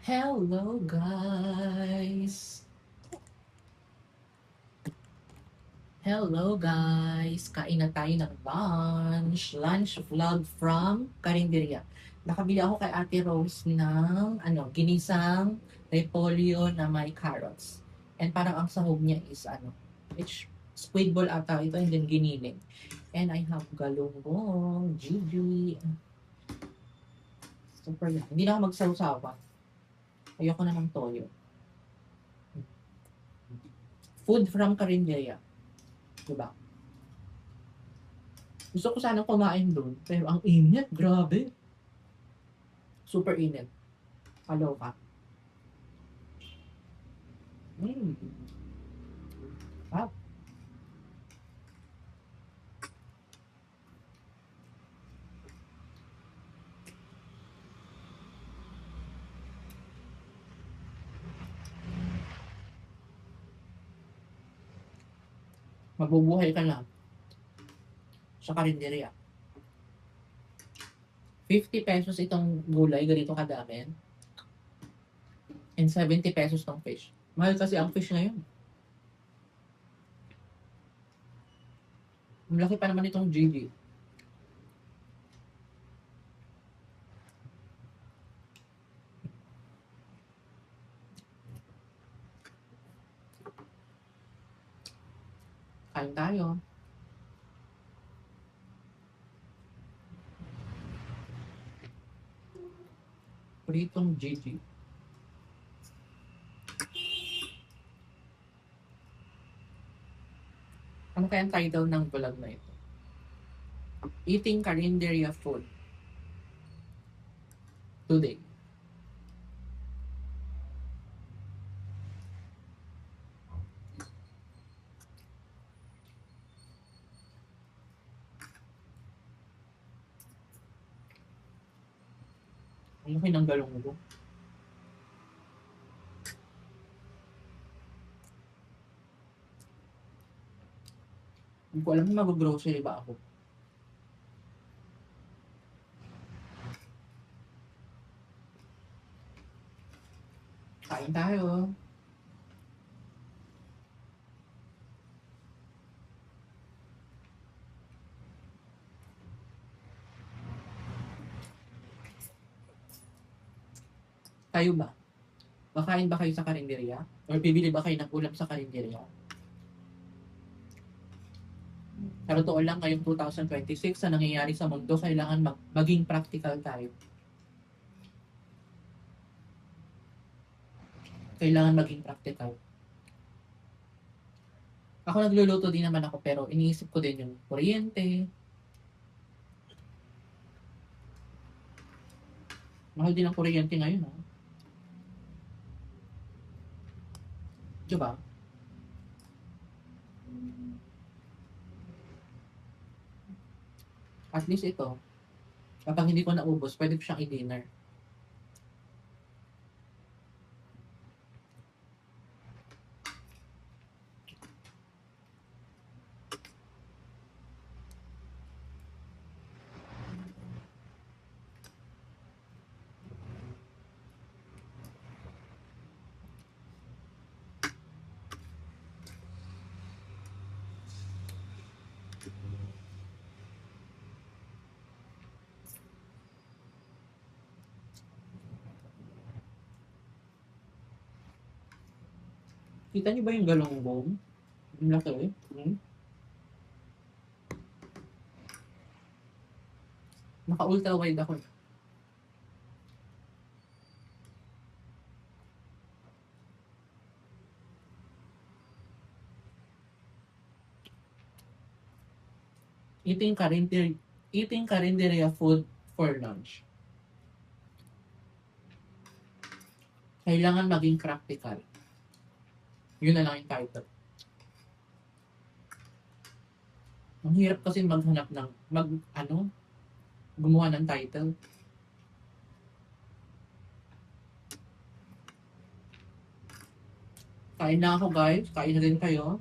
Hello guys! Hello guys! Kain na tayo ng lunch. Lunch vlog from Carinderia. Nakabili ako kay Ate Rose ng ginisang repolyo na may carrots. And parang ang sahog niya is it's squid ball ata ito and then giniling. And I have galunggong, Gigi. Super yan. Hindi na ako magsawsawa. Ayoko na ng toyo. Food from Carinderia. Diba? Gusto ko sanang kumain doon, pero ang init, grabe. Super init. Kaloka. Ah. Mabubuhay ka na sa karinderya. 50 pesos itong gulay, ganito kadami. And 70 pesos tong fish. Mahal kasi ang fish ngayon. Ang laki pa naman itong Gigi. Kain tayo. Pritong Gigi. Ano kaya ang title ng vlog na ito? Eating Carinderia food. Today. Ang laki ng galunggong. Hindi ko alam kung mag-grocery ba ako. Kain tayo. Kayo ba? Makain ba kayo sa karinderya? Or bibili ba kayo ng ulam sa karinderya? Sa totoo lang, ngayong 2026, sa nangyayari sa mundo, kailangan maging practical tayo. Kailangan maging practical. Ako nagluluto din naman ako, pero iniisip ko din yung kuryente. Mahal din ang kuryente ngayon, ha? Diba? At least ito, kapag hindi ko naubos, pwede ko siyang i-dinner. Kita niyo ba yung galunggong? Ang laki. Naka-ultra wide ako. Eating carinderia food for lunch. Kailangan maging practical. Yun na lang yung title. Ang hirap kasi maghanap ng, gumawa ng title. Kain na ako guys. Kain na din kayo.